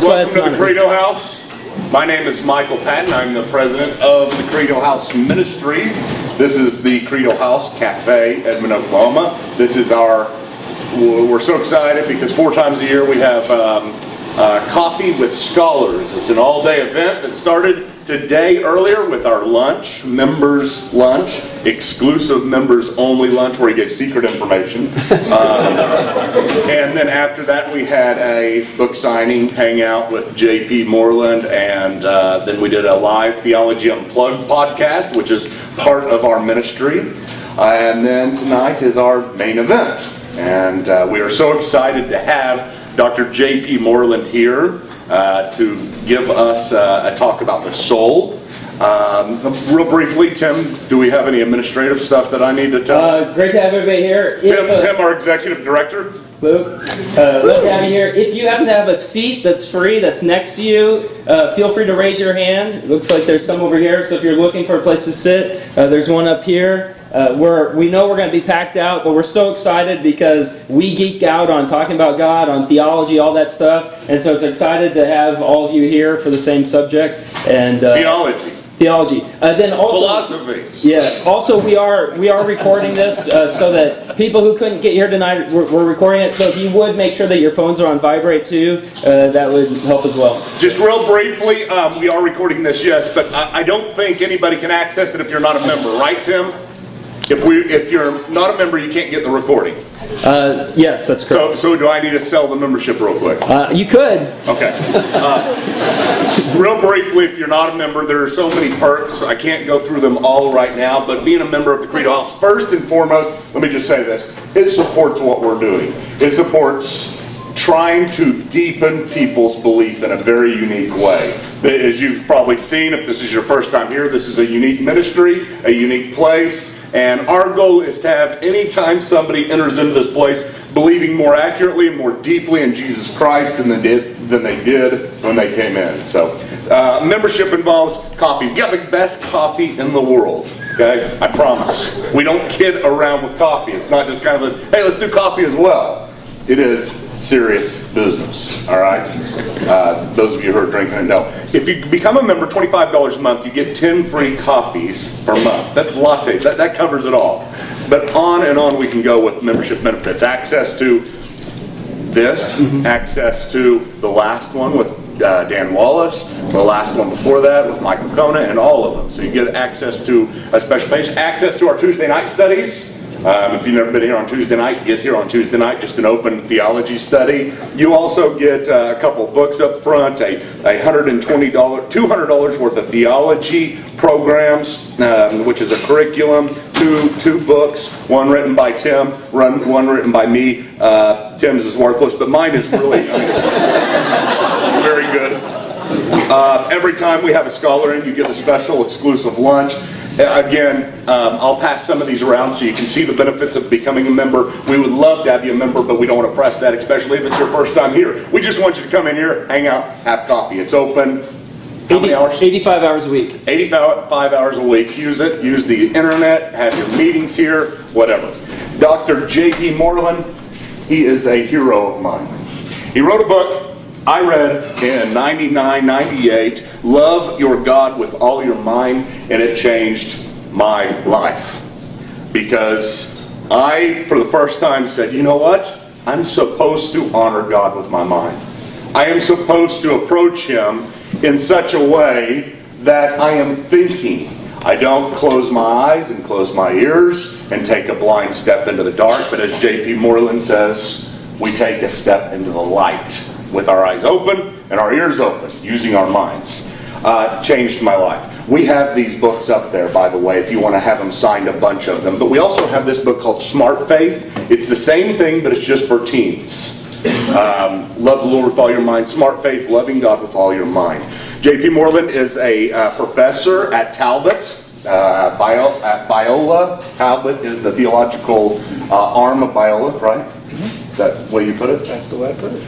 Welcome to the Credo House. My name is Michael Patton. I'm the president of the Credo House Ministries. This is the Credo House Cafe, Edmond, Oklahoma. This is we're so excited because 4 times a year we have Coffee with Scholars. It's an all-day event that started today earlier with our lunch, members lunch, exclusive members only lunch where we give secret information. And then after that we had a book signing hangout with JP Moreland, and then we did a live Theology Unplugged podcast, which is part of our ministry. And then tonight is our main event. And we are so excited to have Dr. JP Moreland here to give us a talk about the soul. Real briefly, Tim, do we have any administrative stuff that I need to tell? Great to have everybody here. Tim, our executive director. Luke, love to have you here. If you happen to have a seat that's free, that's next to you, feel free to raise your hand. It looks like there's some over here, so if you're looking for a place to sit, there's one up here. We know we're going to be packed out, but we're so excited because we geek out on talking about God, on theology, all that stuff, and so it's excited to have all of you here for the same subject. And Theology. Then also philosophies. Yeah. Also, we are recording this so that people who couldn't get here tonight, we're recording it. So if you would make sure that your phones are on vibrate too, that would help as well. Just real briefly, we are recording this, yes, but I don't think anybody can access it if you're not a member, right, Tim? If you're not a member, you can't get the recording. Yes, that's correct. So do I need to sell the membership real quick? You could. Okay. Real briefly, if you're not a member, there are so many perks. I can't go through them all right now, but being a member of the Credo House, first and foremost, let me just say this. It supports what we're doing. It supports trying to deepen people's belief in a very unique way. As you've probably seen, if this is your first time here, this is a unique ministry, a unique place. And our goal is to have, anytime somebody enters into this place, believing more accurately and more deeply in Jesus Christ than they did when they came in. So, membership involves coffee. We got the best coffee in the world. Okay, I promise. We don't kid around with coffee. It's not just kind of this, hey, let's do coffee as well. It is serious business, all right? Those of you who are drinking it know. If you become a member, $25 a month, you get 10 free coffees per month. That's lattes. That covers it all. But on and on we can go with membership benefits. Access to this, access to the last one with Dan Wallace, the last one before that with Michael Kona, and all of them. So you get access to a special page, access to our Tuesday night studies. If you've never been here on Tuesday night, get here on Tuesday night, just an open theology study. You also get a couple books up front, a $200 worth of theology programs, which is a curriculum, two books, one written by Tim, one written by me. Tim's is worthless, but mine is really very good. Every time we have a scholar in, you get a special exclusive lunch. Again, I'll pass some of these around so you can see the benefits of becoming a member. We would love to have you a member, but we don't want to press that, especially if it's your first time here. We just want you to come in here, hang out, have coffee. It's open. How many hours? 85 hours a week. 85 hours a week. Use it. Use the internet. Have your meetings here. Whatever. Dr. JP Moreland, he is a hero of mine. He wrote a book I read in 99, 98, Love Your God with All Your Mind, and it changed my life. Because I, for the first time, said, you know what? I'm supposed to honor God with my mind. I am supposed to approach Him in such a way that I am thinking. I don't close my eyes and close my ears and take a blind step into the dark, but as JP Moreland says, we take a step into the light with our eyes open and our ears open, using our minds. Changed my life. We have these books up there, by the way, if you want to have them signed, a bunch of them. But we also have this book called Smart Faith. It's the same thing, but it's just for teens. Love the Lord with all your mind. Smart Faith, loving God with all your mind. JP Moreland is a professor at Talbot. At Biola. Talbot is the theological arm of Biola, right? Is that the way you put it? That's the way I put it.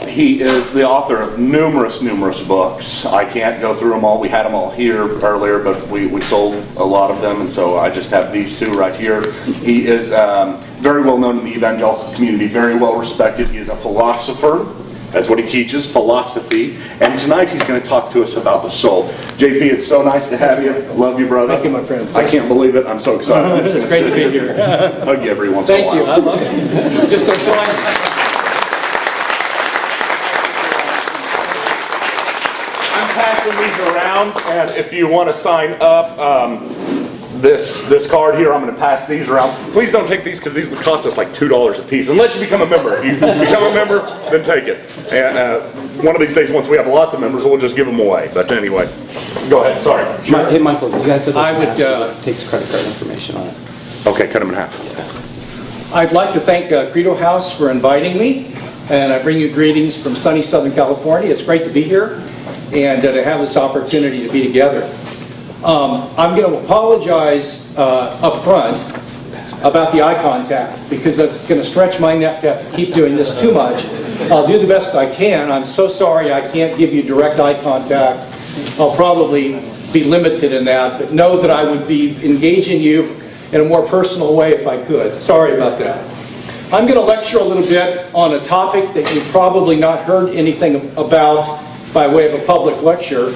He is the author of numerous books. I can't go through them all. We had them all here earlier, but we sold a lot of them, and so I just have these two right here. He is very well known in the evangelical community, very well respected. He is a philosopher. That's what he teaches, philosophy. And tonight he's going to talk to us about the soul. JP, it's so nice to have you. Love you, brother. Thank you, my friend. I can't believe it. I'm so excited. It's great to be here. Hug you every once in a Thank while. you. I love it. Just a sign. I'm passing these around, and if you want to sign up, this card here, I'm going to pass these around. Please don't take these because these cost us like $2 a piece, unless you become a member. If you become a member, then take it. And one of these days, once we have lots of members, we'll just give them away. But anyway, go ahead. Sorry. Hey, Michael, you guys put I would, takes credit card information on it. Okay, cut them in half. I'd like to thank Credo House for inviting me, and I bring you greetings from sunny Southern California. It's great to be here and to have this opportunity to be together. I'm going to apologize up front about the eye contact because that's going to stretch my neck to have to keep doing this too much. I'll do the best I can. I'm so sorry I can't give you direct eye contact. I'll probably be limited in that, but know that I would be engaging you in a more personal way if I could. Sorry about that. I'm going to lecture a little bit on a topic that you've probably not heard anything about by way of a public lecture,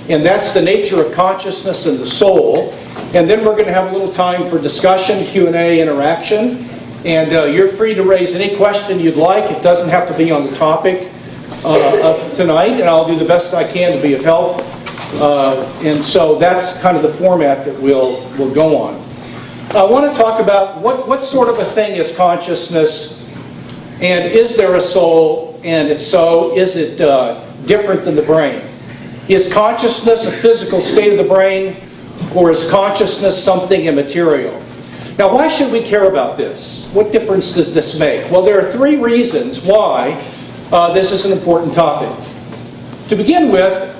and that's the nature of consciousness and the soul. And then we're going to have a little time for discussion, Q&A, interaction. And you're free to raise any question you'd like. It doesn't have to be on the topic of tonight, and I'll do the best I can to be of help. And so that's kind of the format that we'll go on. I want to talk about what sort of a thing is consciousness, and is there a soul, and if so, is it different than the brain? Is consciousness a physical state of the brain, or is consciousness something immaterial? Now, why should we care about this? What difference does this make? Well, there are three reasons why this is an important topic. To begin with,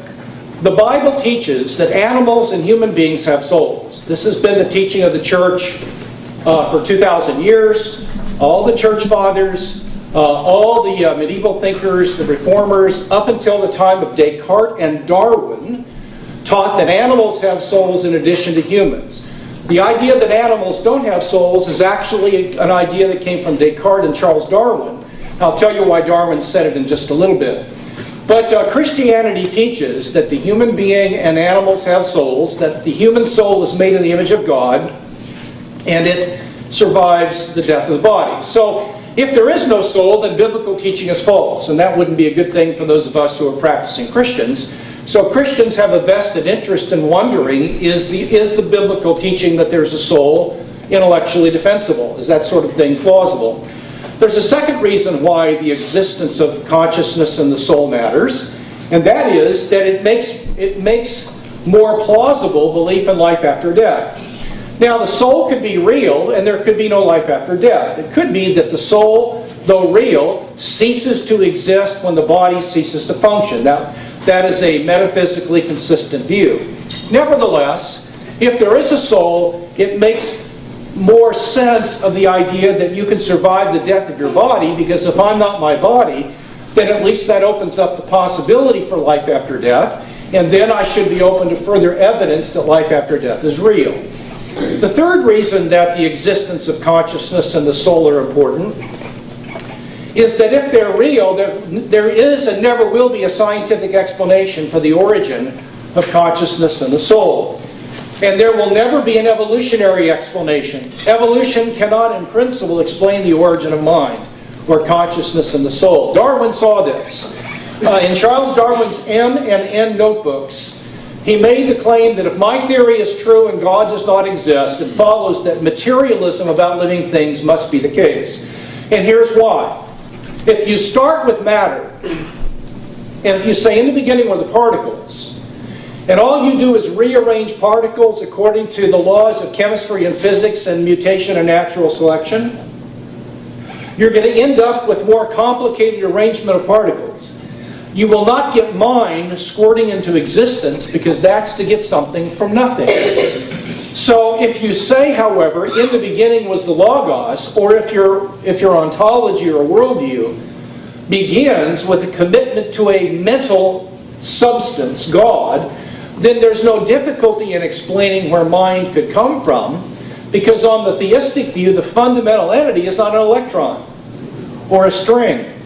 the Bible teaches that animals and human beings have souls. This has been the teaching of the church for 2,000 years. All the church fathers, all the medieval thinkers, the reformers, up until the time of Descartes and Darwin, taught that animals have souls in addition to humans. The idea that animals don't have souls is actually an idea that came from Descartes and Charles Darwin. I'll tell you why Darwin said it in just a little bit. But Christianity teaches that the human being and animals have souls, that the human soul is made in the image of God, and it survives the death of the body. So if there is no soul, then biblical teaching is false, and that wouldn't be a good thing for those of us who are practicing Christians. So Christians have a vested interest in wondering, is the biblical teaching that there's a soul intellectually defensible? Is that sort of thing plausible? There's a second reason why the existence of consciousness and the soul matters, and that is that it makes more plausible belief in life after death. Now, the soul could be real, and there could be no life after death. It could be that the soul, though real, ceases to exist when the body ceases to function. Now, that is a metaphysically consistent view. Nevertheless, if there is a soul, it makes more sense of the idea that you can survive the death of your body, because if I'm not my body, then at least that opens up the possibility for life after death, and then I should be open to further evidence that life after death is real. The third reason that the existence of consciousness and the soul are important is that if they're real, there is and never will be a scientific explanation for the origin of consciousness and the soul. And there will never be an evolutionary explanation. Evolution cannot in principle explain the origin of mind or consciousness and the soul. Darwin saw this. In Charles Darwin's M and N notebooks, he made the claim that if my theory is true and God does not exist, it follows that materialism about living things must be the case. And here's why. If you start with matter, and if you say in the beginning were the particles, and all you do is rearrange particles according to the laws of chemistry and physics and mutation and natural selection, you're going to end up with more complicated arrangement of particles. You will not get mind squirting into existence, because that's to get something from nothing. So if you say, however, in the beginning was the Logos, or if your ontology or worldview begins with a commitment to a mental substance, God, then there's no difficulty in explaining where mind could come from, because on the theistic view, the fundamental entity is not an electron or a string.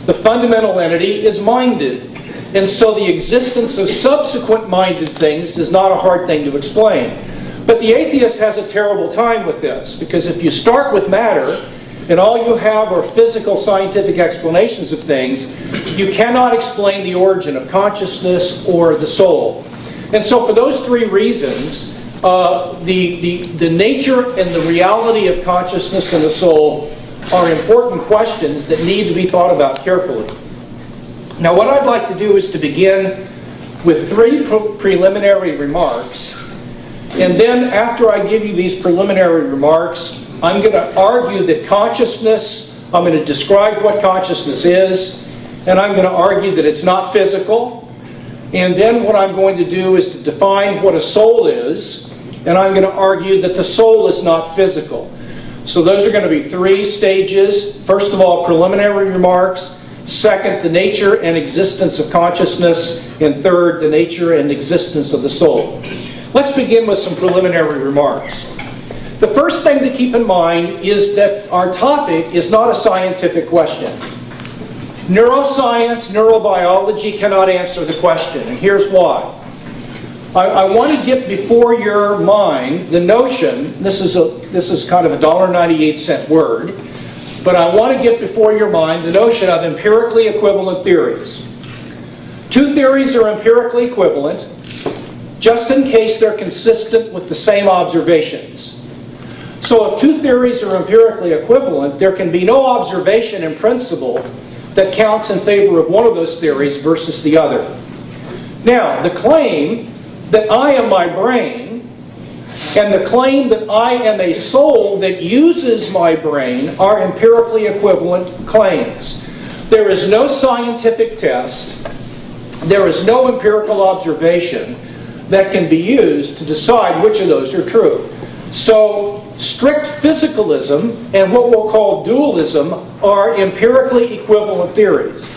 The fundamental entity is minded. And so the existence of subsequent minded things is not a hard thing to explain. But the atheist has a terrible time with this, because if you start with matter, and all you have are physical scientific explanations of things, you cannot explain the origin of consciousness or the soul. And so for those three reasons, the nature and the reality of consciousness and the soul are important questions that need to be thought about carefully. Now what I'd like to do is to begin with three preliminary remarks, and then after I give you these preliminary remarks, I'm going to argue that consciousness, I'm going to describe what consciousness is, and I'm going to argue that it's not physical. And then what I'm going to do is to define what a soul is, and I'm going to argue that the soul is not physical. So those are going to be three stages. First of all, preliminary remarks. Second, the nature and existence of consciousness. And third, the nature and existence of the soul. Let's begin with some preliminary remarks. The first thing to keep in mind is that our topic is not a scientific question. Neuroscience, neurobiology cannot answer the question, and here's why. I want to get before your mind the notion, this is kind of a $1.98 word, but I want to get before your mind the notion of empirically equivalent theories. Two theories are empirically equivalent, just in case they're consistent with the same observations. So if two theories are empirically equivalent, there can be no observation in principle that counts in favor of one of those theories versus the other. Now, the claim that I am my brain and the claim that I am a soul that uses my brain are empirically equivalent claims. There is no scientific test, there is no empirical observation that can be used to decide which of those are true. So strict physicalism and what we'll call dualism are empirically equivalent theories.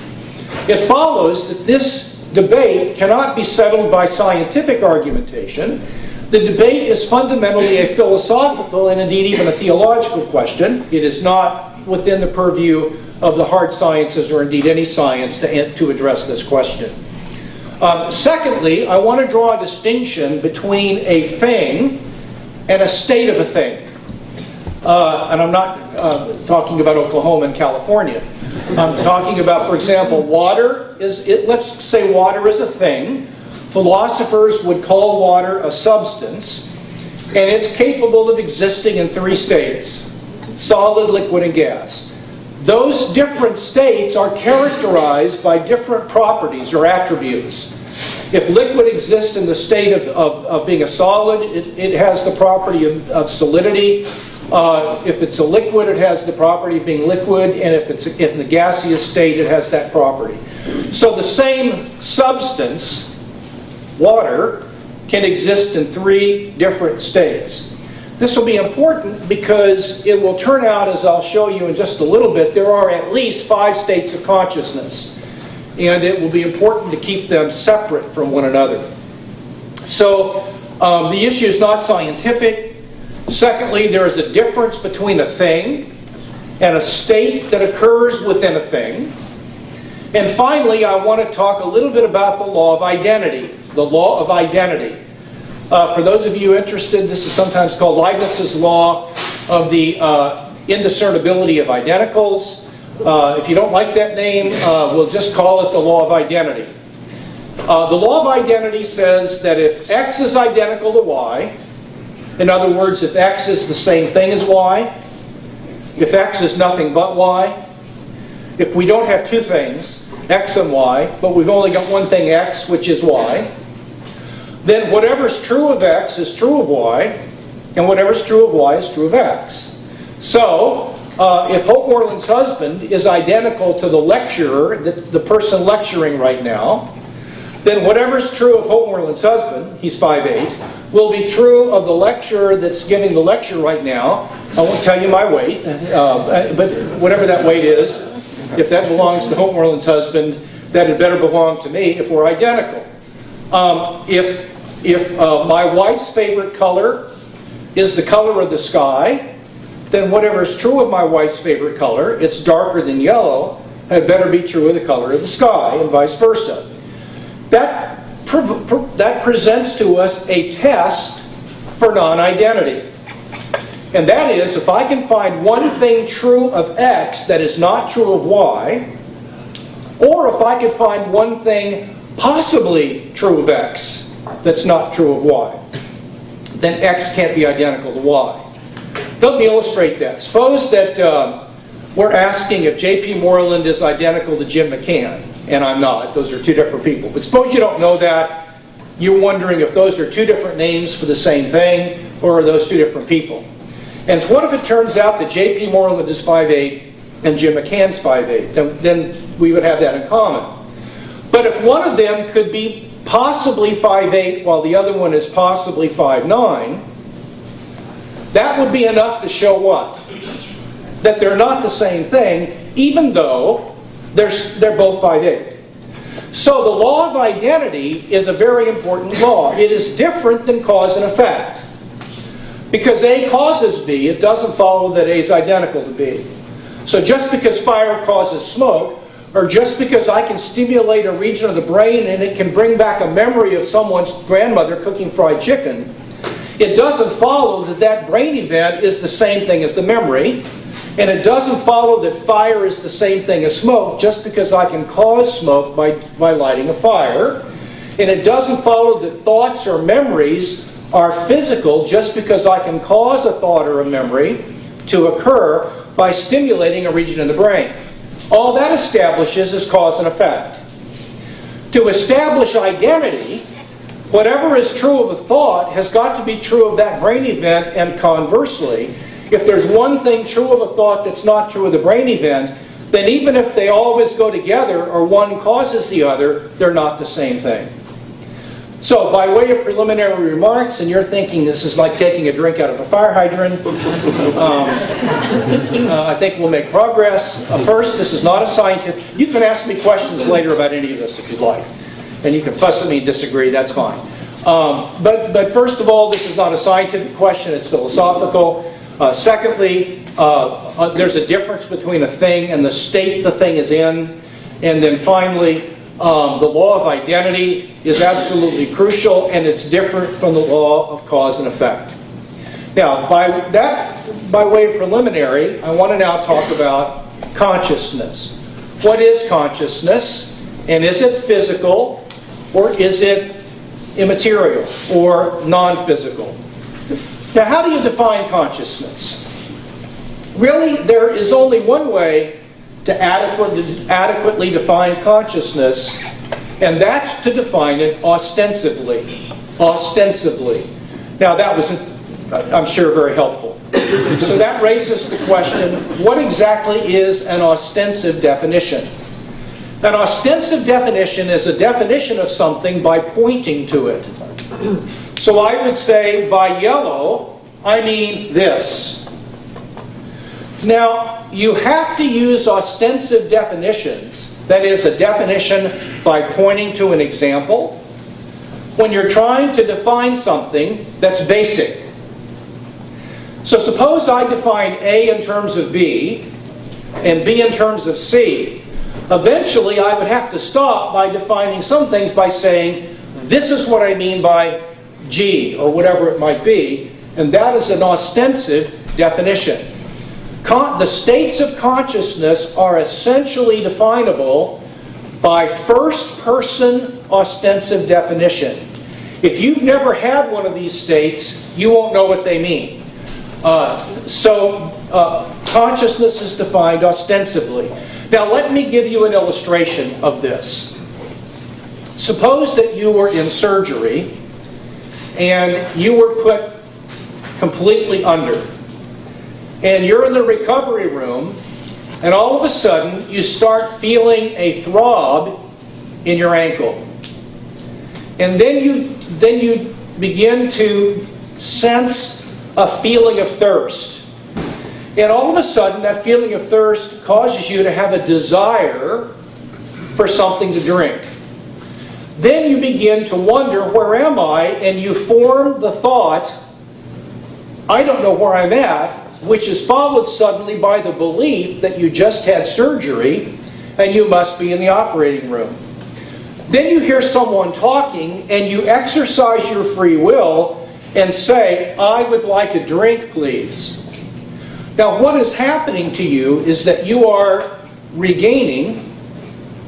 It follows that this debate cannot be settled by scientific argumentation. The debate is fundamentally a philosophical and indeed even a theological question. It is not within the purview of the hard sciences or indeed any science to address this question. Secondly, I want to draw a distinction between a thing and a state of a thing. And I'm not talking about Oklahoma and California. I'm talking about, for example, water let's say water is a thing. Philosophers would call water a substance, and it's capable of existing in three states: solid, liquid, and gas. Those different states are characterized by different properties or attributes. If liquid exists in the state of being a solid, it has the property of solidity. If it's a liquid, it has the property of being liquid, and if it's in the gaseous state, it has that property. So the same substance, water, can exist in three different states. This will be important because it will turn out, as I'll show you in just a little bit, there are at least 5 states of consciousness. And it will be important to keep them separate from one another. So the issue is not scientific. Secondly, there is a difference between a thing and a state that occurs within a thing. And finally, I want to talk a little bit about the law of identity. The law of identity. For those of you interested, this is sometimes called Leibniz's law of the indiscernibility of identicals. If you don't like that name, we'll just call it the law of identity. The law of identity says that if X is identical to Y, in other words, if X is the same thing as Y, if X is nothing but Y, if we don't have two things, X and Y, but we've only got one thing X, which is Y, then whatever's true of X is true of Y, and whatever's true of Y is true of X. So, if Hope Moreland's husband is identical to the lecturer, the person lecturing right now, then whatever's true of Hope Moreland's husband, he's 5'8", will be true of the lecturer that's giving the lecture right now. I won't tell you my weight, but whatever that weight is, if that belongs to Hope Moreland's husband, that had better belong to me if we're identical. If my wife's favorite color is the color of the sky, then whatever is true of my wife's favorite color, it's darker than yellow, had better be true of the color of the sky, and vice versa. That presents to us a test for non-identity. And that is, if I can find one thing true of X that is not true of Y, or if I could find one thing possibly true of X that's not true of Y, then X can't be identical to Y. Let me illustrate that. Suppose that we're asking if JP Moreland is identical to Jim McCann, and I'm not. Those are two different people. But suppose you don't know that. You're wondering if those are two different names for the same thing, or are those two different people? And what if it turns out that JP Moreland is 5'8", and Jim McCann's 5'8"? Then we would have that in common. But if one of them could be possibly 5'8", while the other one is possibly 5'9", that would be enough to show what? That they're not the same thing, even though they're both 5'8". So the law of identity is a very important law. It is different than cause and effect. Because A causes B, it doesn't follow that A is identical to B. So just because fire causes smoke, or just because I can stimulate a region of the brain and it can bring back a memory of someone's grandmother cooking fried chicken, it doesn't follow that that brain event is the same thing as the memory. And it doesn't follow that fire is the same thing as smoke just because I can cause smoke by lighting a fire. And it doesn't follow that thoughts or memories are physical just because I can cause a thought or a memory to occur by stimulating a region in the brain. All that establishes is cause and effect. To establish identity, whatever is true of a thought has got to be true of that brain event, and conversely, if there's one thing true of a thought that's not true of the brain event, then even if they always go together or one causes the other, they're not the same thing. So by way of preliminary remarks, and you're thinking this is like taking a drink out of a fire hydrant, I think we'll make progress. First, this is not a scientific... You can ask me questions later about any of this if you'd like. And you can fuss at me and disagree, that's fine. But first of all, this is not a scientific question, it's philosophical. Secondly, there's a difference between a thing and the state the thing is in. And then finally, the law of identity is absolutely crucial, and it's different from the law of cause and effect. Now, by way of preliminary, I want to now talk about consciousness. What is consciousness? And is it physical, or is it immaterial, or non-physical? Now, how do you define consciousness? Really, there is only one way to adequately define consciousness, and that's to define it ostensively. Ostensively. Now, that was, I'm sure, very helpful. So that raises the question, what exactly is an ostensive definition? An ostensive definition is a definition of something by pointing to it. So I would say, by yellow, I mean this. Now, you have to use ostensive definitions, that is, a definition by pointing to an example, when you're trying to define something that's basic. So suppose I define A in terms of B, and B in terms of C. Eventually, I would have to stop by defining some things by saying, this is what I mean by G, or whatever it might be, and that is an ostensive definition. The states of consciousness are essentially definable by first-person ostensive definition. If you've never had one of these states, you won't know what they mean. Consciousness is defined ostensively. Now, let me give you an illustration of this. Suppose that you were in surgery and you were put completely under. And you're in the recovery room, and all of a sudden you start feeling a throb in your ankle. And then you begin to sense a feeling of thirst. And all of a sudden that feeling of thirst causes you to have a desire for something to drink. Then you begin to wonder, where am I? And you form the thought, I don't know where I'm at, which is followed suddenly by the belief that you just had surgery and you must be in the operating room. Then you hear someone talking, and you exercise your free will and say, I would like a drink, please. Now, what is happening to you is that you are regaining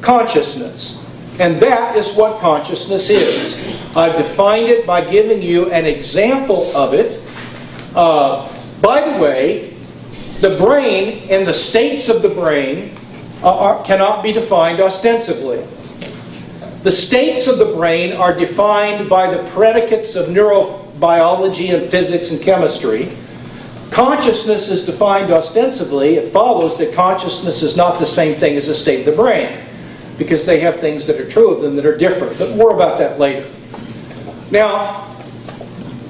consciousness. And that is what consciousness is. I've defined it by giving you an example of it. By the way, the brain and the states of the brain cannot be defined ostensibly. The states of the brain are defined by the predicates of neurobiology and physics and chemistry. Consciousness is defined ostensibly. It follows that consciousness is not the same thing as a state of the brain, because they have things that are true of them that are different. But more about that later. Now,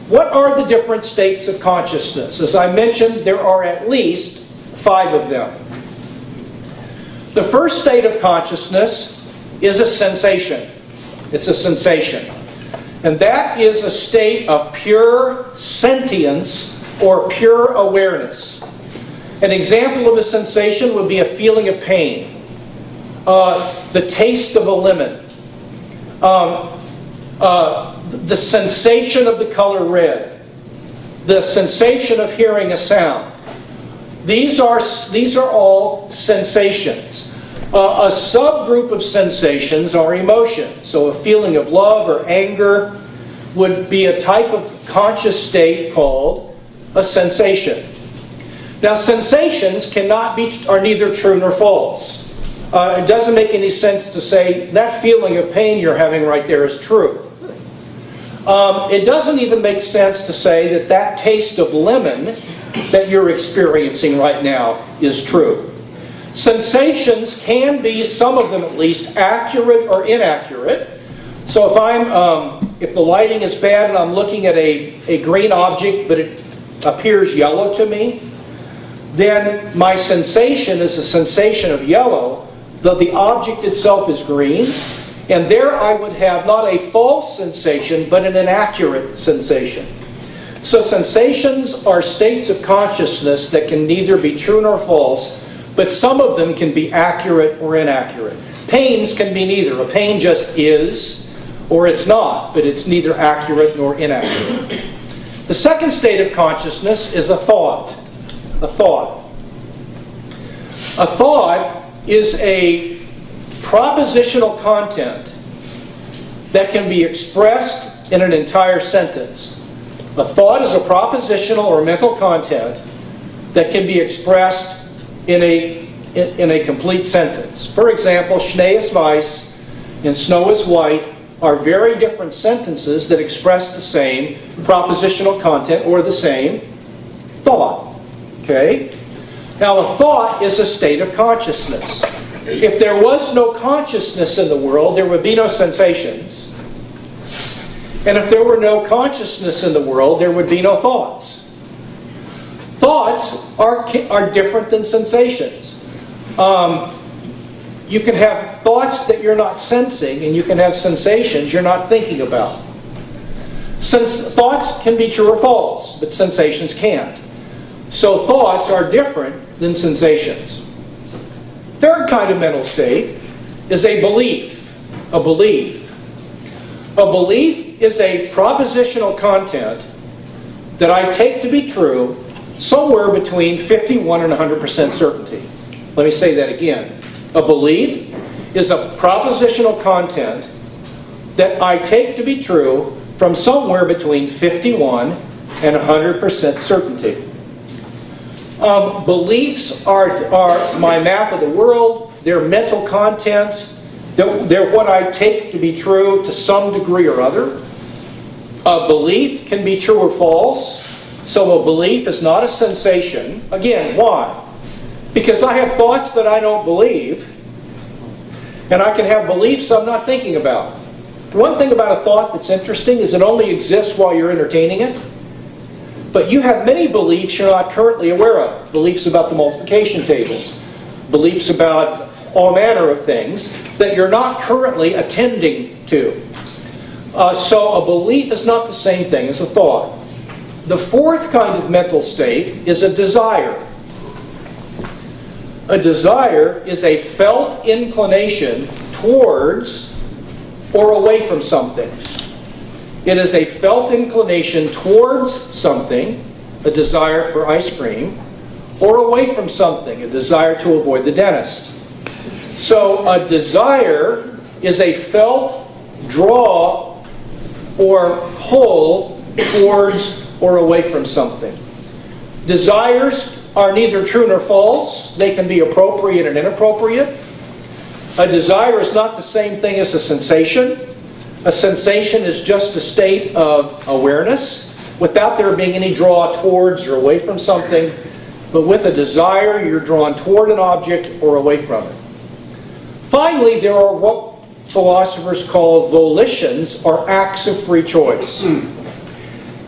what are the different states of consciousness? As I mentioned, there are at least 5 of them. The first state of consciousness is a sensation. It's a sensation. And that is a state of pure sentience or pure awareness. An example of a sensation would be a feeling of pain, the taste of a lemon, the sensation of the color red, the sensation of hearing a sound. These are all sensations. A subgroup of sensations are emotions. So a feeling of love or anger would be a type of conscious state called a sensation. Now, sensations are neither true nor false. It doesn't make any sense to say that feeling of pain you're having right there is true. It doesn't even make sense to say that that taste of lemon that you're experiencing right now is true. Sensations can be, some of them at least, accurate or inaccurate. So if the lighting is bad and I'm looking at a green object but it appears yellow to me, then my sensation is a sensation of yellow, though the object itself is green. And there I would have not a false sensation, but an inaccurate sensation. So sensations are states of consciousness that can neither be true nor false, but some of them can be accurate or inaccurate. Pains can be neither. A pain just is, or it's not, but it's neither accurate nor inaccurate. The second state of consciousness is a thought. A thought. A thought is a propositional content that can be expressed in an entire sentence. A thought is a propositional or mental content that can be expressed in a complete sentence. For example, Schnee ist weiß and snow is white are very different sentences that express the same propositional content or the same thought. Okay? Now, a thought is a state of consciousness. If there was no consciousness in the world, there would be no sensations. And if there were no consciousness in the world, there would be no thoughts. Thoughts are different than sensations. You can have thoughts that you're not sensing, and you can have sensations you're not thinking about. Thoughts can be true or false, but sensations can't. So thoughts are different than sensations. Third kind of mental state is a belief. A belief. A belief is a propositional content that I take to be true somewhere between 51 and 100% certainty. Let me say that again. A belief is a propositional content that I take to be true from somewhere between 51 and 100% certainty. Beliefs are my map of the world. They're mental contents. They're what I take to be true to some degree or other. A belief can be true or false. So a belief is not a sensation. Again, why? Because I have thoughts that I don't believe, and I can have beliefs I'm not thinking about. One thing about a thought that's interesting is it only exists while you're entertaining it. But you have many beliefs you're not currently aware of. Beliefs about the multiplication tables. Beliefs about all manner of things that you're not currently attending to. So a belief is not the same thing as a thought. The fourth kind of mental state is a desire. A desire is a felt inclination towards or away from something. It is a felt inclination towards something, a desire for ice cream, or away from something, a desire to avoid the dentist. So a desire is a felt draw or pull towards or away from something. Desires are neither true nor false. They can be appropriate and inappropriate. A desire is not the same thing as a sensation. A sensation is just a state of awareness without there being any draw towards or away from something. But with a desire, you're drawn toward an object or away from it. Finally, there are what philosophers call volitions, or acts of free choice.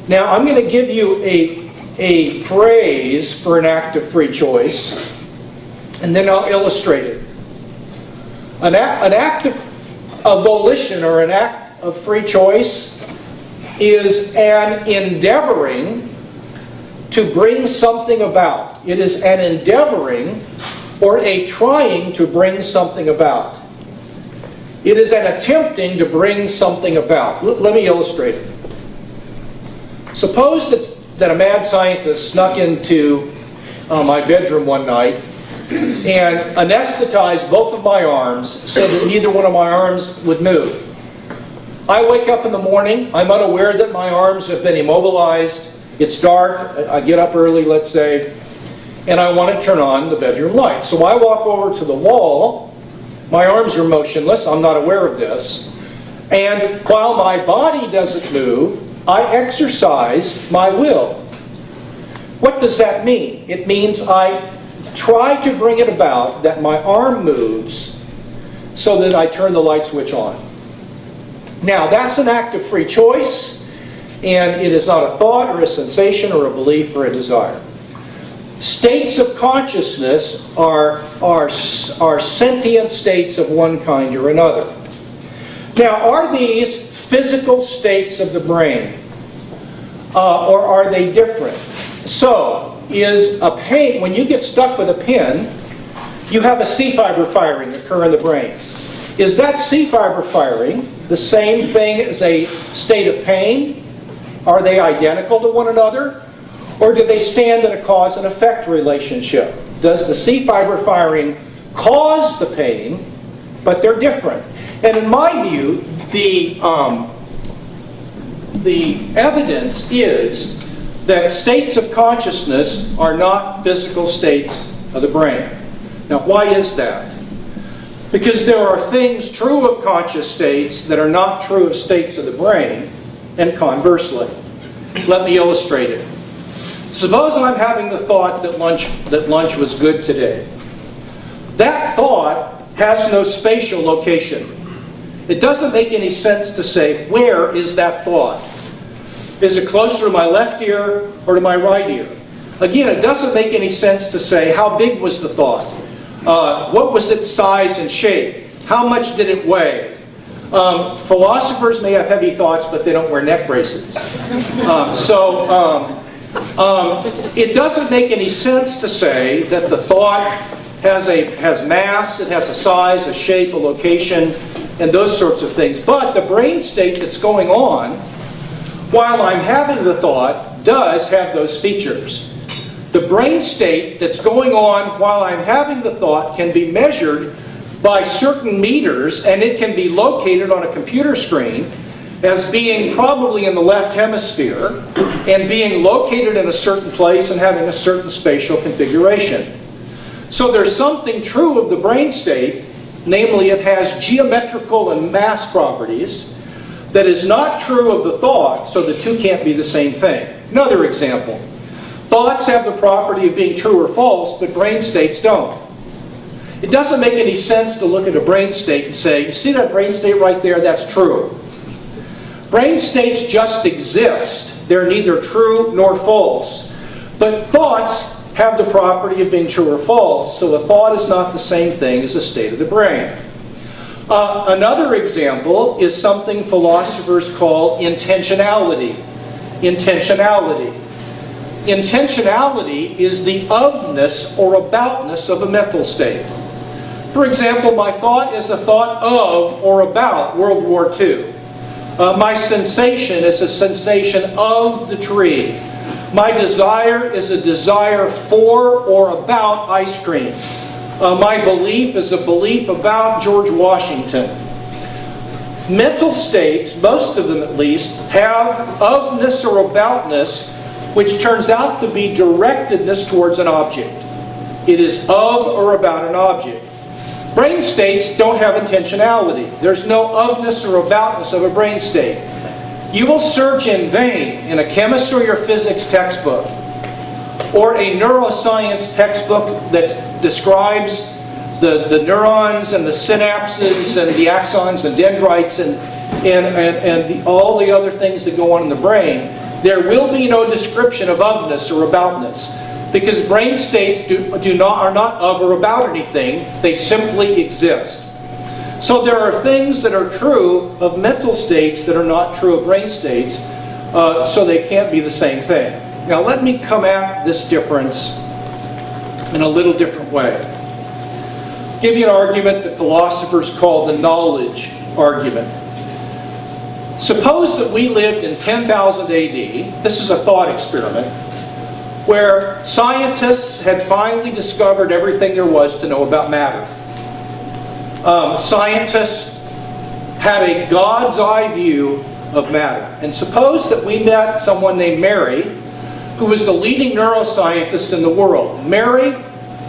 Now, I'm going to give you a phrase for an act of free choice, and then I'll illustrate it. An act of volition, or an act of free choice, is an endeavoring to bring something about. It is an endeavoring or a trying to bring something about. It is an attempting to bring something about. Let me illustrate it. Suppose that a mad scientist snuck into my bedroom one night and anesthetized both of my arms so that neither one of my arms would move. I wake up in the morning, I'm unaware that my arms have been immobilized. It's dark, I get up early, let's say, and I want to turn on the bedroom light. So I walk over to the wall, my arms are motionless, I'm not aware of this, and while my body doesn't move, I exercise my will. What does that mean? It means I try to bring it about that my arm moves so that I turn the light switch on. Now, that's an act of free choice, and it is not a thought or a sensation or a belief or a desire. States of consciousness are sentient states of one kind or another. Now, are these physical states of the brain, or are they different? So, is a pain, when you get stuck with a pin, you have a C fiber firing occur in the brain. Is that C fiber firing the same thing as a state of pain? Are they identical to one another? Or do they stand in a cause and effect relationship? Does the C fiber firing cause the pain, but they're different? And in my view, the evidence is that states of consciousness are not physical states of the brain. Now, why is that? Because there are things true of conscious states that are not true of states of the brain, and conversely. Let me illustrate it. Suppose I'm having the thought that lunch was good today. That thought has no spatial location. It doesn't make any sense to say, where is that thought? Is it closer to my left ear or to my right ear? Again, it doesn't make any sense to say, how big was the thought? What was its size and shape? How much did it weigh? Philosophers may have heavy thoughts, but they don't wear neck braces. It doesn't make any sense to say that the thought has mass, it has a size, a shape, a location, and those sorts of things. But the brain state that's going on while I'm having the thought does have those features. The brain state that's going on while I'm having the thought can be measured by certain meters, and it can be located on a computer screen as being probably in the left hemisphere and being located in a certain place and having a certain spatial configuration. So there's something true of the brain state, namely it has geometrical and mass properties, that is not true of the thought, so the two can't be the same thing. Another example. Thoughts have the property of being true or false, but brain states don't. It doesn't make any sense to look at a brain state and say, you see that brain state right there? That's true. Brain states just exist. They're neither true nor false. But thoughts have the property of being true or false, so the thought is not the same thing as a state of the brain. Another example is something philosophers call intentionality. Intentionality. intentionality is the ofness or aboutness of a mental state. For example, my thought is a thought of or about World War II. My sensation is a sensation of the tree. My desire is a desire for or about ice cream. My belief is a belief about George Washington. Mental states, most of them at least, have ofness or aboutness, which turns out to be directedness towards an object. It is of or about an object. Brain states don't have intentionality. There's no ofness or aboutness of a brain state. You will search in vain in a chemistry or physics textbook or a neuroscience textbook that describes the neurons and the synapses and the axons and dendrites and all the other things that go on in the brain. There will be no description of ofness or aboutness, because brain states are not of or about anything. They simply exist. So there are things that are true of mental states that are not true of brain states, so they can't be the same thing. Now let me come at this difference in a little different way. Give you an argument that philosophers call the knowledge argument. Suppose that we lived in 10,000 AD, this is a thought experiment, where scientists had finally discovered everything there was to know about matter. Scientists had a God's eye view of matter. And suppose that we met someone named Mary, who was the leading neuroscientist in the world. Mary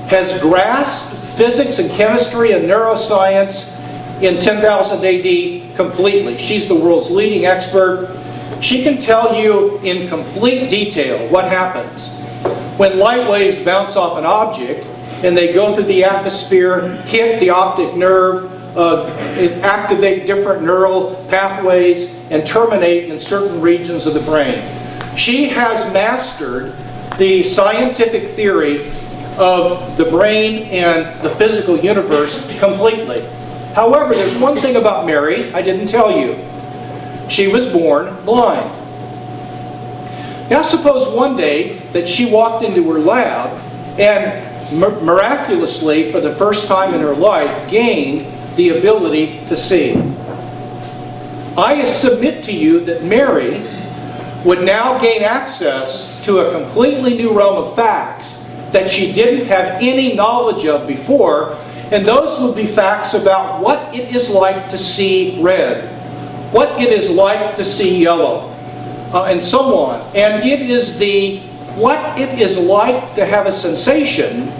has grasped physics and chemistry and neuroscience in 10,000 AD completely. She's the world's leading expert. She can tell you in complete detail what happens when light waves bounce off an object and they go through the atmosphere, hit the optic nerve, activate different neural pathways, and terminate in certain regions of the brain. She has mastered the scientific theory of the brain and the physical universe completely. However, there's one thing about Mary I didn't tell you. She was born blind. Now suppose one day that she walked into her lab and miraculously, for the first time in her life, gained the ability to see. I submit to you that Mary would now gain access to a completely new realm of facts that she didn't have any knowledge of before, and those would be facts about what it is like to see red, what it is like to see yellow, and so on. And it is what it is like to have a sensation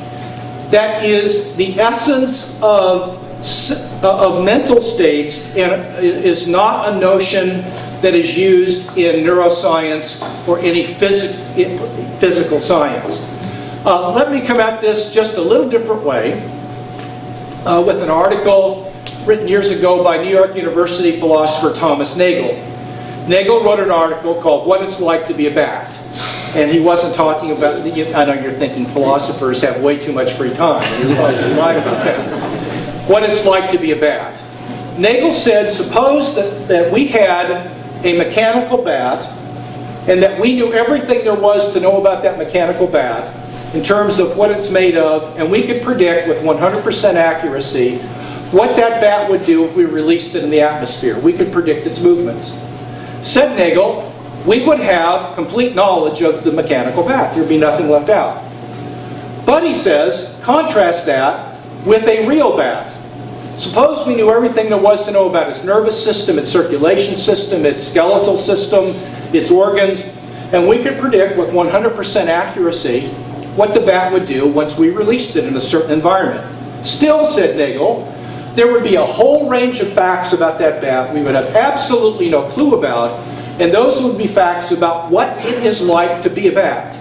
that is the essence of mental states, and is not a notion that is used in neuroscience or any physical science. Let me come at this just a little different way with an article written years ago by New York University philosopher Thomas Nagel. Nagel wrote an article called What It's Like to Be a Bat. And he wasn't talking about, I know you're thinking philosophers have way too much free time. You're probably right about that. What it's like to be a bat. Nagel said, suppose that we had a mechanical bat, and that we knew everything there was to know about that mechanical bat in terms of what it's made of, and we could predict with 100% accuracy what that bat would do if we released it in the atmosphere. We could predict its movements. Said Nagel, we would have complete knowledge of the mechanical bat. There'd be nothing left out. But he says, contrast that with a real bat. Suppose we knew everything there was to know about its nervous system, its circulation system, its skeletal system, its organs, and we could predict with 100% accuracy what the bat would do once we released it in a certain environment. Still, said Nagel, there would be a whole range of facts about that bat we would have absolutely no clue about, and those would be facts about what it is like to be a bat.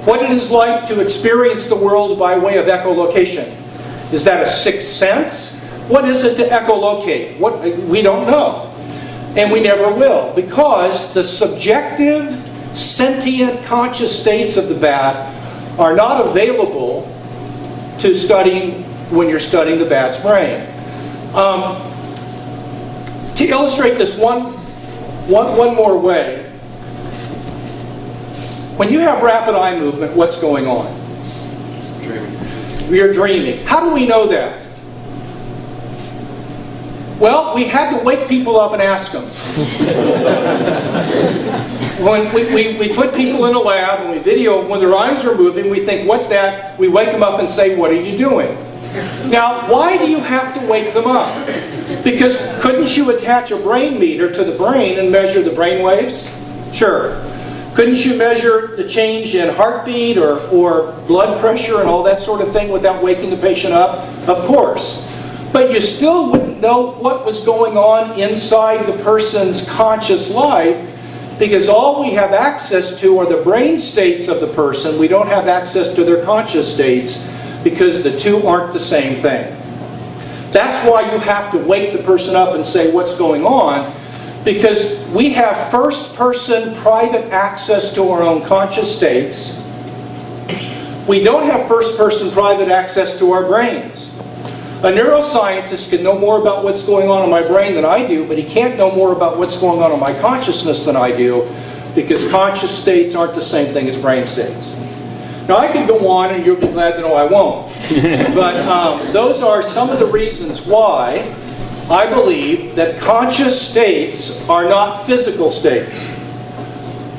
What it is like to experience the world by way of echolocation. Is that a sixth sense? What is it to echolocate? We don't know. And we never will, because the subjective, sentient, conscious states of the bat are not available to studying when you're studying the bat's brain. To illustrate this one more way, When you have rapid eye movement, what's going on? Dreaming. We are dreaming. How do we know that? Well, we had to wake people up and ask them. When we put people in a lab and we video, when their eyes are moving, we think, what's that? We wake them up and say, what are you doing? Now, why do you have to wake them up? Because couldn't you attach a brain meter to the brain and measure the brain waves? Sure. Couldn't you measure the change in heartbeat or blood pressure and all that sort of thing without waking the patient up? Of course. But you still wouldn't know what was going on inside the person's conscious life, because all we have access to are the brain states of the person. We don't have access to their conscious states, because the two aren't the same thing. That's why you have to wake the person up and say what's going on, because we have first-person private access to our own conscious states. We don't have first-person private access to our brains. A neuroscientist can know more about what's going on in my brain than I do, but he can't know more about what's going on in my consciousness than I do, because conscious states aren't the same thing as brain states. Now, I could go on, and you'll be glad to know I won't. But those are some of the reasons why I believe that conscious states are not physical states.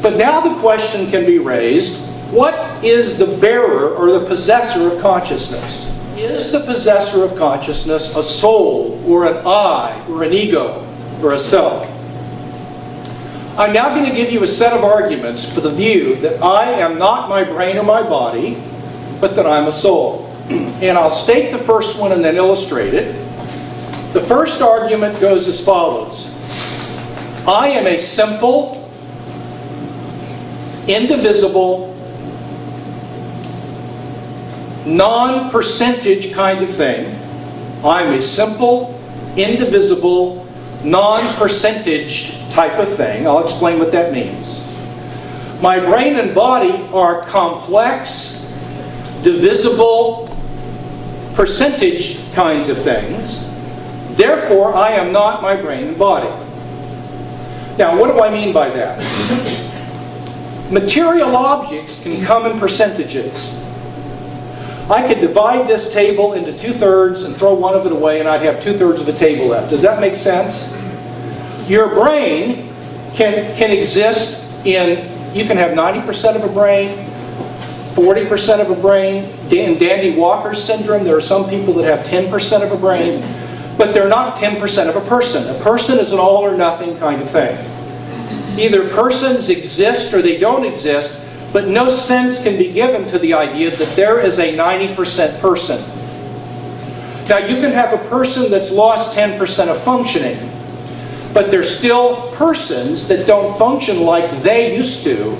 But now the question can be raised, what is the bearer or the possessor of consciousness? Is the possessor of consciousness a soul, or an I, or an ego, or a self? I'm now going to give you a set of arguments for the view that I am not my brain or my body, but that I'm a soul. And I'll state the first one and then illustrate it. The first argument goes as follows. I am a simple, indivisible, non-percentage kind of thing. I'm a simple, indivisible, non-percentage type of thing. I'll explain what that means. My brain and body are complex, divisible, percentage kinds of things. Therefore, I am not my brain and body. Now, what do I mean by that? Material objects can come in percentages. I could divide this table into 2/3 and throw one of it away, and I'd have 2/3 of the table left. Does that make sense? Your brain can exist in, you can have 90% of a brain, 40% of a brain. In Dandy Walker's syndrome, there are some people that have 10% of a brain, but they're not 10% of a person. A person is an all or nothing kind of thing. Either persons exist or they don't exist, but no sense can be given to the idea that there is a 90% person. Now, you can have a person that's lost 10% of functioning, but they're still persons that don't function like they used to.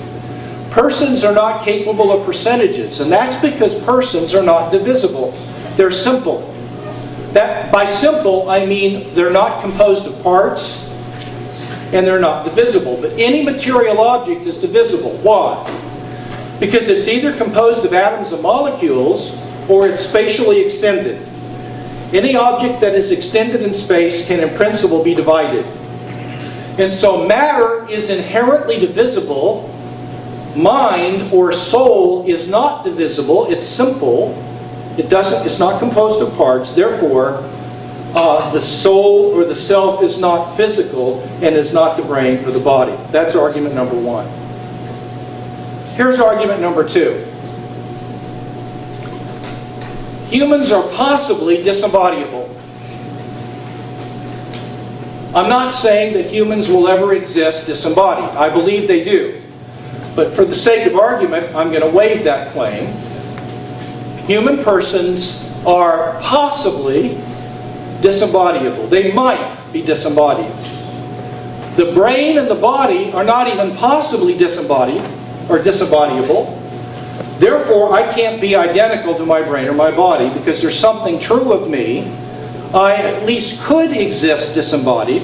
Persons are not capable of percentages, and that's because persons are not divisible. They're simple. That, by simple, I mean they're not composed of parts, and they're not divisible. But any material object is divisible. Why? Because it's either composed of atoms and molecules, or it's spatially extended. Any object that is extended in space can in principle be divided. And so matter is inherently divisible. Mind or soul is not divisible. It's simple. It's not composed of parts. Therefore, the soul or the self is not physical and is not the brain or the body. That's argument number one. Here's argument number two. Humans are possibly disembodiable. I'm not saying that humans will ever exist disembodied. I believe they do. But for the sake of argument, I'm going to waive that claim. Human persons are possibly disembodiable. They might be disembodied. The brain and the body are not even possibly disembodied or disembodiable. Therefore, I can't be identical to my brain or my body, because there's something true of me. I at least could exist disembodied.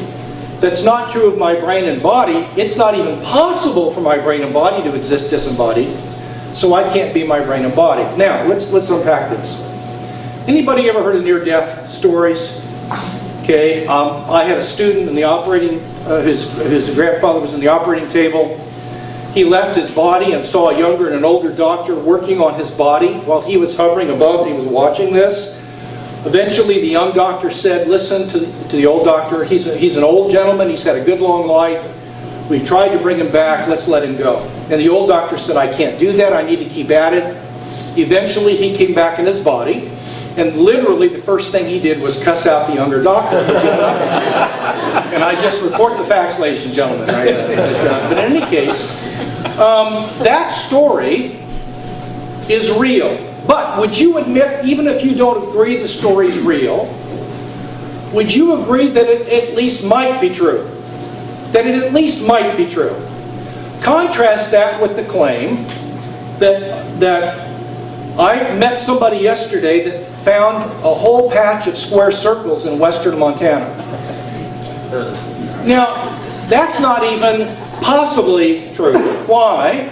That's not true of my brain and body. It's not even possible for my brain and body to exist disembodied. So I can't be my brain and body. Now, let's unpack this. Anybody ever heard of near-death stories? Okay, I had a student in the operating, his grandfather was in the operating table, He left his body and saw a younger and an older doctor working on his body while he was hovering above and he was watching this. Eventually, the young doctor said, listen to the old doctor. He's an old gentleman. He's had a good long life. We've tried to bring him back. Let's let him go. And the old doctor said, I can't do that. I need to keep at it. Eventually, he came back in his body. And literally, the first thing he did was cuss out the younger doctor. And I just report the facts, ladies and gentlemen. Right? But in any case, that story is real. But would you admit, even if you don't agree the story is real, would you agree that it at least might be true? That it at least might be true. Contrast that with the claim that I met somebody yesterday that found a whole patch of square circles in western Montana. Now, that's not even possibly true. Why?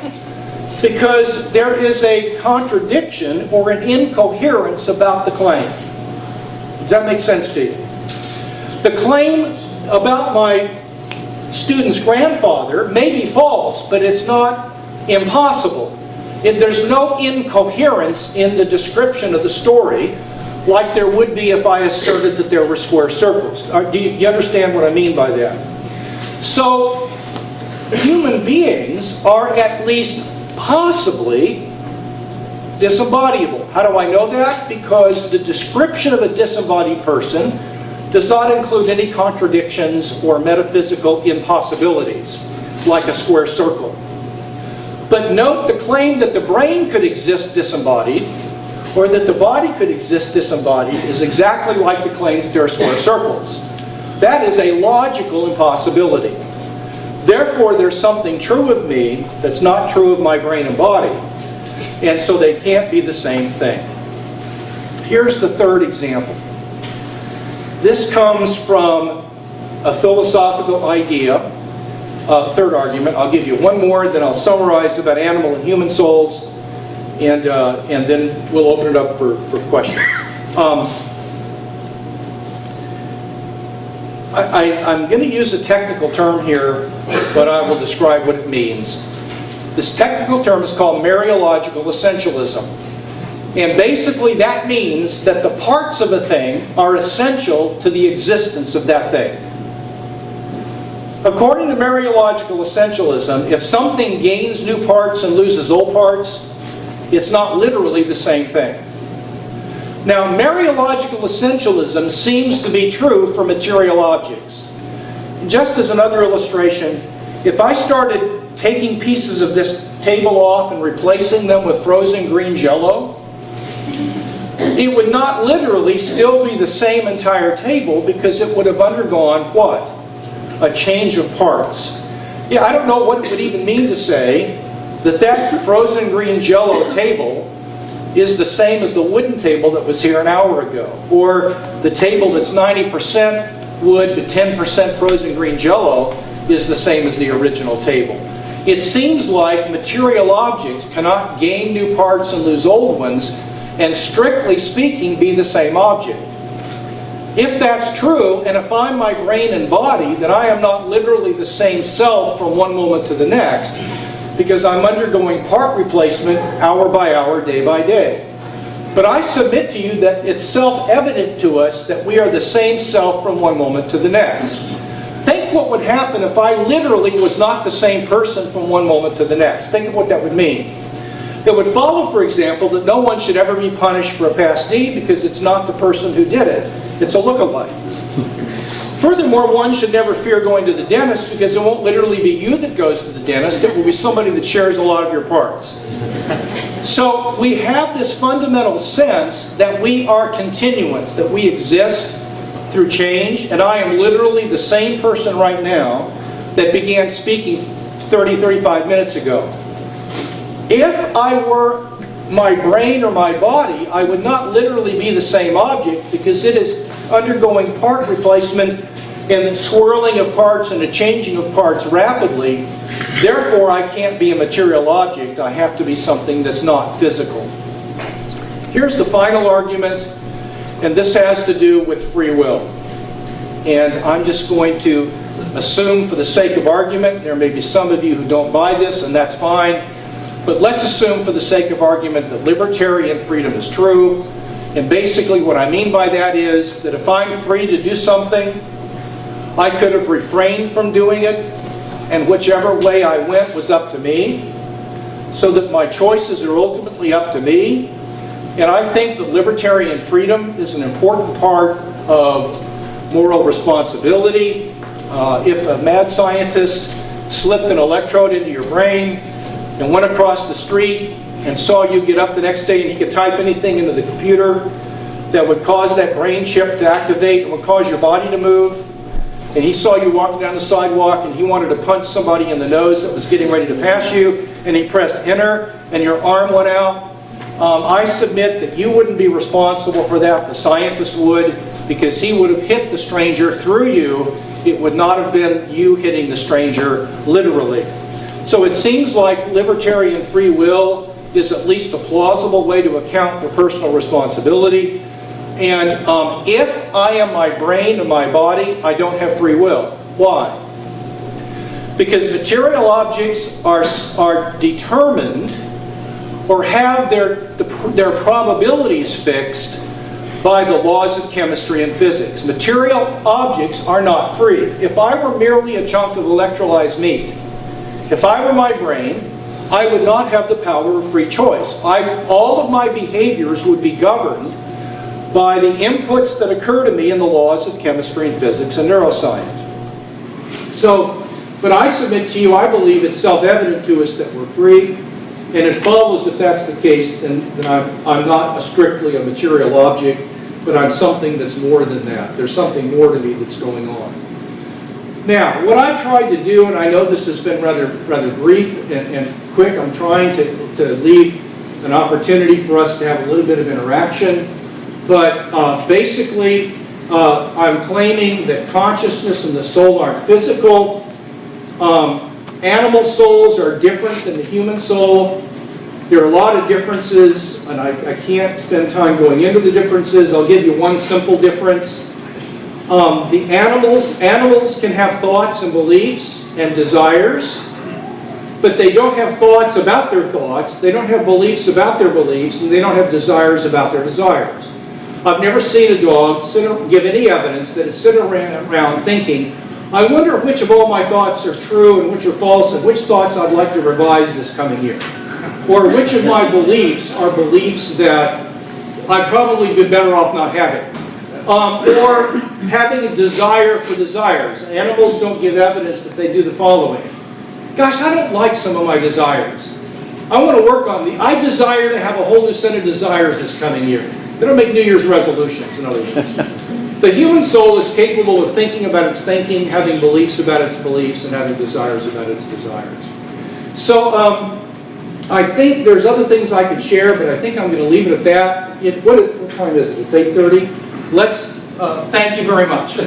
Because there is a contradiction or an incoherence about the claim. Does that make sense to you? The claim about my student's grandfather may be false, but it's not impossible. There's no incoherence in the description of the story like there would be if I asserted that there were square circles. Do you understand what I mean by that? So, human beings are at least possibly disembodiable. How do I know that? Because the description of a disembodied person does not include any contradictions or metaphysical impossibilities, like a square circle. But note the claim that the brain could exist disembodied, or that the body could exist disembodied, is exactly like the claim that there are square circles. That is a logical impossibility. Therefore, there's something true of me that's not true of my brain and body. And so they can't be the same thing. Here's the third example. This comes from a philosophical idea, third argument. I'll give you one more, then I'll summarize about animal and human souls, and then we'll open it up for questions. I'm going to use a technical term here, but I will describe what it means. This technical term is called Mariological essentialism. And basically that means that the parts of a thing are essential to the existence of that thing. According to Mariological essentialism, if something gains new parts and loses old parts, it's not literally the same thing. Now, Mariological essentialism seems to be true for material objects. Just as another illustration, if I started taking pieces of this table off and replacing them with frozen green Jell-O, it would not literally still be the same entire table because it would have undergone what? A change of parts. Yeah, I don't know what it would even mean to say that that frozen green Jell-O table is the same as the wooden table that was here an hour ago, or the table that's 90% wood but 10% frozen green Jell-O is the same as the original table. It seems like material objects cannot gain new parts and lose old ones, and strictly speaking be the same object. If that's true, and if I'm my brain and body, then I am not literally the same self from one moment to the next, because I'm undergoing part replacement hour by hour, day by day. But I submit to you that it's self-evident to us that we are the same self from one moment to the next. Think what would happen if I literally was not the same person from one moment to the next. Think of what that would mean. It would follow, for example, that no one should ever be punished for a past deed because it's not the person who did it. It's a look-alike. Furthermore, one should never fear going to the dentist because it won't literally be you that goes to the dentist. It will be somebody that shares a lot of your parts. So we have this fundamental sense that we are continuance, that we exist through change, and I am literally the same person right now that began speaking 35 minutes ago. If I were my brain or my body, I would not literally be the same object because it is undergoing part replacement and the swirling of parts and the changing of parts rapidly. Therefore, I can't be a material object. I have to be something that's not physical. Here's the final argument, and this has to do with free will. And I'm just going to assume for the sake of argument, there may be some of you who don't buy this, and that's fine, but let's assume for the sake of argument that libertarian freedom is true. And basically what I mean by that is that if I'm free to do something, I could have refrained from doing it, and whichever way I went was up to me, so that my choices are ultimately up to me. And I think that libertarian freedom is an important part of moral responsibility. If a mad scientist slipped an electrode into your brain and went across the street and saw you get up the next day and he could type anything into the computer that would cause that brain chip to activate and would cause your body to move, and he saw you walking down the sidewalk and he wanted to punch somebody in the nose that was getting ready to pass you, and he pressed enter and your arm went out, I submit that you wouldn't be responsible for that. The scientist would, because he would have hit the stranger through you. It would not have been you hitting the stranger literally. So it seems like libertarian free will is at least a plausible way to account for personal responsibility. And if I am my brain and my body, I don't have free will. Why? Because material objects are determined or have their probabilities fixed by the laws of chemistry and physics. Material objects are not free. If I were merely a chunk of electrolyzed meat, if I were my brain, I would not have the power of free choice. All of my behaviors would be governed by the inputs that occur to me in the laws of chemistry and physics and neuroscience. So, but I submit to you, I believe it's self-evident to us that we're free, and it follows if that's the case, then I'm not strictly a material object, but I'm something that's more than that. There's something more to me that's going on. Now, what I've tried to do, and I know this has been rather brief and quick, I'm trying to leave an opportunity for us to have a little bit of interaction, but basically I'm claiming that consciousness and the soul aren't physical. Animal souls are different than the human soul. There are a lot of differences, and I can't spend time going into the differences. I'll give you one simple difference. The animals can have thoughts and beliefs and desires, but they don't have thoughts about their thoughts, they don't have beliefs about their beliefs, and they don't have desires about their desires. I've never seen a dog give any evidence that it's sitting around thinking, I wonder which of all my thoughts are true and which are false, and which thoughts I'd like to revise this coming year. Or which of my beliefs are beliefs that I'd probably be better off not having. Or having a desire for desires. Animals don't give evidence that they do the following. Gosh, I don't like some of my desires. I want to work on the, I desire to have a whole new set of desires this coming year. They don't make New Year's resolutions, in other words. The human soul is capable of thinking about its thinking, having beliefs about its beliefs, and having desires about its desires. So, I think there's other things I could share, but I think I'm going to leave it at that. What time is it? It's 8:30. Let's, thank you very much.